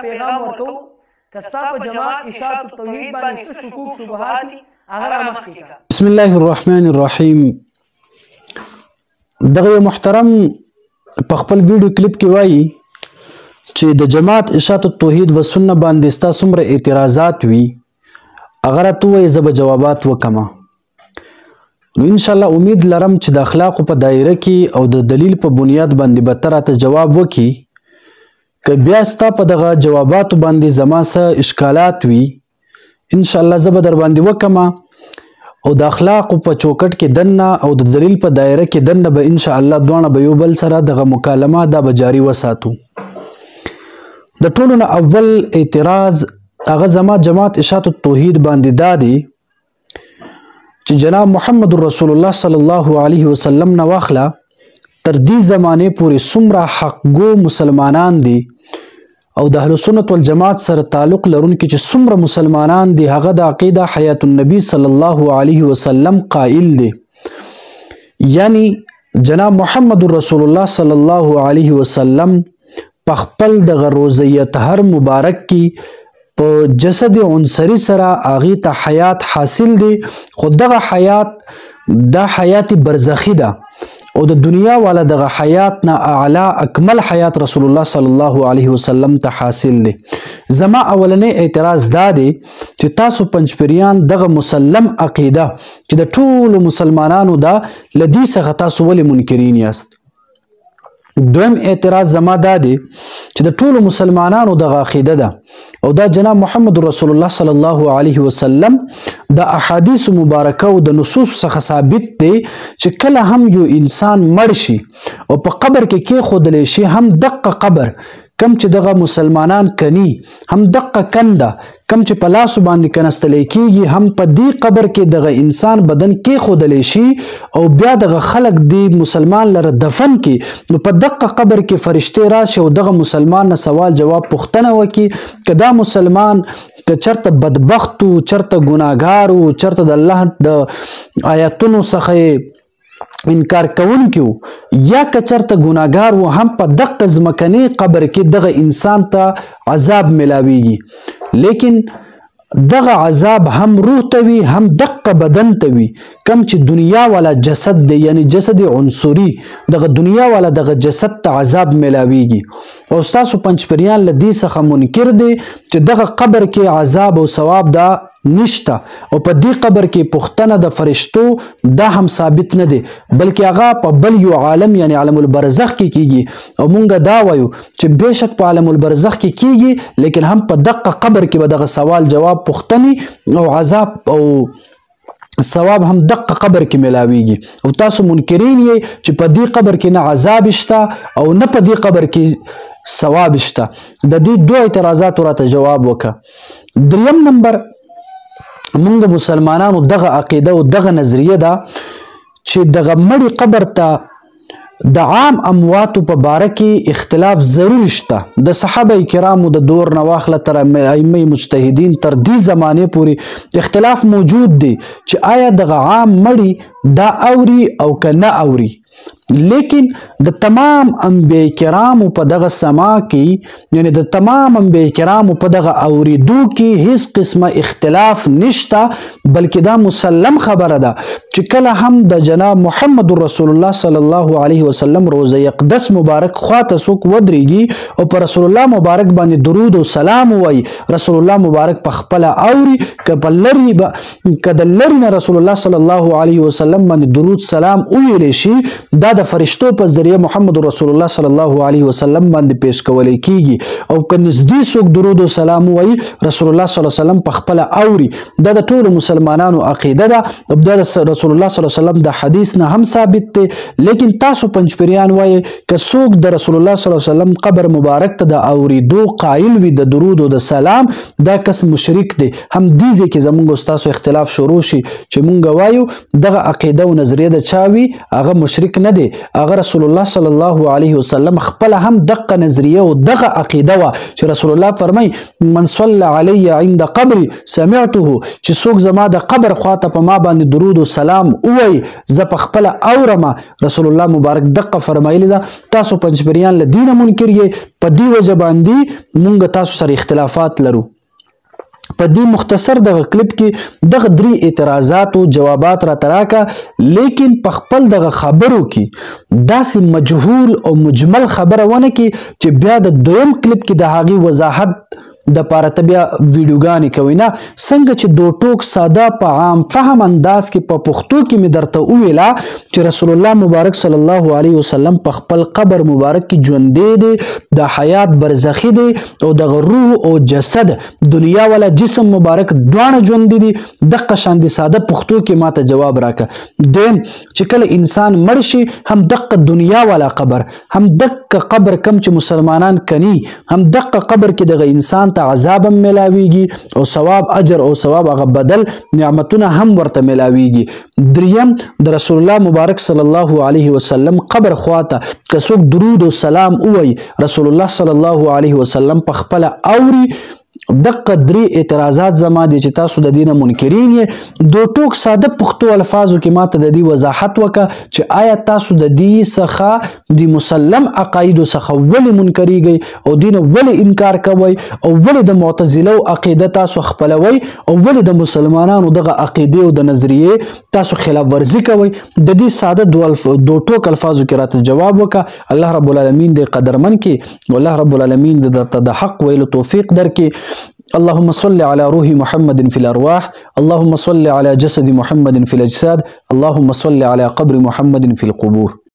پیغام ورکو کستا په جماعت اشاعت التوحید باندې څه شکوک شبهات دي هغه مخکې کا. بسم الله الرحمن الرحیم. دغه محترم په خپل ویډیو کلیپ کې وایي چې د جماعت اشاعت التوحید و سنت باندې ستا څومره اعتراضات وي هغه راته ووایي زه به جوابات وکمه. نو انشاءالله امید لرم چې د اخلاقو په دایره کې او د دلیل په بنیاد باندې به ته راته جواب وکړي. که بیا ستا په دغه جواباتو باندې زما څه اشکالات وي انشاءالله زه به در باندې وکمه او د اخلاقو په چوکټ کې دننه او د دلیل په دایره کې دننه به انشاءالله دواړه به یو بل سره دغه مکالمه دا به جاري وساتو. د ټولو نه اول اعتراض هغه زما جماعت اشاعت التوحید باندې دا دی چې جناب محمد رسول الله صلی الله علیه وسلم نه واخله تر دې زمانې پورې څومره حقګو مسلمانان دي او د اهل سنت والجماعت سره تعلق لرونکي چې څومره مسلمانان دي هغه د عقیده حیات النبی صلی الله علیه وسلم قائل دي. یعنی جناب محمد رسول الله صلی الله علیه وسلم په خپل دغه روزه طهر مبارک کې په جسد عنصری سره هغې ته حیات حاصل دی خو دغه حیات دا حیات برزخی ده او د دنیا والا دغه حیات نه اعلی اکمل حیات رسول الله صلی الله علیه وسلم ته حاصل دی. زما اولنی اعتراض دا دی چې تاسو پنځپیریان دغه مسلم عقیده چې د ټولو مسلمانانو ده له دې څخه تاسو ولې منکرین یاست. دویم اعتراض زما دا دی چې د ټولو مسلمانانو دغه عقیده ده او دا جناب محمد رسول الله صلی الله علیه وسلم د احادیث مبارکه او د نصوص څخه ثابت دی چې کله هم یو انسان مړ شي او په قبر کې کېښودلی شي هم دقه قبر کم چې دغه مسلمانان کني هم دقه کنده کم چې په لاسو باندې کنستلی کیږي هم په دې قبر کې دغه انسان بدن کېښودلی شي او بیا دغه خلک دې مسلمان لره دفن کړي نو په دقه قبر کې فرشتې راشي او دغه مسلمان نه سوال جواب پوښتنه وکړي که دا مسلمان که چرته بدبخت و چرته ګناهګار و چرته د الله د آیاتونو څخه انکار کوونکی و یا که چرته ګناهګار و هم په دقه ځمکني قبر کې دغه انسان ته عذاب ملاویږي لیکن دغه عذاب هم روح ته وي هم دقه بدن ته وي کم چې دنیا والا جسد دی یعنی جسد عنصري دغه دنیا والا دغه جسد ته عذاب ملاویږي او ستاسو پنځپیریان له دې څخه منکر دی چې دغه قبر کې عذاب او ثواب دا نشته او په دې قبر کې پوښتنه د فرشتو دا هم ثابت نه دی بلکې هغه په بل یو عالم یعنی عالم البرزخ کې کیږي او مونږ دا وایو چې بېشک په عالم البرزخ کې کیږي لیکن هم په دقه قبر کې به دغه سوال جواب پوښتنې او عذاب او ثواب هم دقه قبر کې ملاویږي او تاسو منکرین یې چې په دې قبر کې نه عذاب شته او نه په دې قبر کې ثواب شته. د دې دوه اعتراضاتو راته جواب وکړه. دریم نمبر مونږ مسلمانانو دغه عقیده او دغه نظریه ده چې دغه مړي قبر ته د عام امواتو په باره کې اختلاف ضرور شته. د صحابه کرامو د دور نه واخله تر ائمه مجتهدین تر دې زمانې پورې اختلاف موجود دی چې آیا دغه عام مړي دا اوري او که نه اوري لیکن د تمام انبیاء کرامو په دغه سما کې یعنی د تمام انبیاء کرامو په دغه اوریدو کې هیڅ قسمه اختلاف نشته بلکې دا مسلم خبره ده چې کله هم د جناب محمد رسول الله صلی الله علیه وسلم روزه اقدس مبارک خواته څوک ودرېږي او په رسول الله مبارک باندې درود او سلام وایي رسول الله مبارک په خپله اوري که په لرې که د لرې نه رسول الله صلی الله علیه وسلم باندې درود سلام وویلی شي دا د فرشتو په ذریعه محمد رسول الله صلی الله علیه وسلم باندې پیش کولی کیږي او که نږدې څوک درود و سلام وایي رسول الله صلی الله علیه وسلم په خپله اوري. دا د ټولو مسلمانانو عقیده ده او دا د رسول الله صلی الله علیه وسلم د حدیث نه هم ثابت دی لیکن تاسو پنځپیریان وایي که څوک د رسول الله صلی الله علیه وسلم قبر مبارک ته د اوریدو قایل وي د درود او د سلام دا کس مشرک دی. هم دې ځای کې زموږ ستاسو اختلاف شروع شي چې مونږ وایو دغه عقیده او نظریه د چاوي هغه مشرک نه دی هغه رسول الله صلی الله علیه وسلم خپل هم دغه نظریه او دغه عقیده وا چې رسول الله فرمای من صلى علی عند قبر سمعته چې څوک زما د قبر خواته په ما باندې درود او سلام وای زه په خپل اورم رسول الله مبارک دغه فرمایلی دا تاسو پنځپریان له دینه منکر یې په دې وجه باندې مونږ تاسو سره اختلافات لرو په دې مختصر دغه کلیپ کې دغه درې اعتراضات او جوابات را تراکا لیکن په خپل دغه خبرو کې داسې مجهول او مجمل خبره ونه کې چې بیا د دویم کلیپ کې د هغې وضاحت د پاره ته بیا ویډیوګانې کوي نه څنګه چې دو ټوک ساده په عام فهم انداز کې په پښتو کې مې درته وویله چې رسول الله مبارک صلی الله علیه وسلم په خپل قبر مبارک کې ژوندی دی د حیات برزخي دی او دغه روح او جسد دنیا والا جسم مبارک دواړه ژوندي دي دغه شان د ساده پښتو کې ماته جواب راکړه دیم چې کله انسان مړ شي هم دغه دنیا والا قبر هم دغه قبر کم چې مسلمانان کني هم دغه قبر کې دغه انسان عذاب ملاویږي او ثواب اجر او ثواب هغه بدل نعمتونه هم ورته ملاویږي دریم د رسول الله مبارک صلی الله علیه وسلم قبر خواته که څوک درود او سلام ووایي رسول الله صلی الله علیه وسلم په خپل اوري دغه درې اعتراضات زما دي چې تاسو د دینه منکرین یې دو ټوک ساده پښتو الفاظو کې ماته د دې وضاحت وکړه چې آیا تاسو د دې څخه د مسلم عقایدو څخه ولې منکریږئ او دینه ولې انکار کوئ او ولې د معتزله عقیده تاسو خپلوئ او ولې د مسلمانانو دغه عقیده او د نظریې تاسو خلاف ورزي کوئ د دې ساده دو ټوک الفاظو کې راته جواب وکړه الله رب العالمین دې قدرمن کې والله رب العالمین دې درته د حق ویلو توفیق درکړي اللهم صل على روح محمد في الأرواح اللهم صل على جسد محمد في الأجساد اللهم صل على قبر محمد في القبور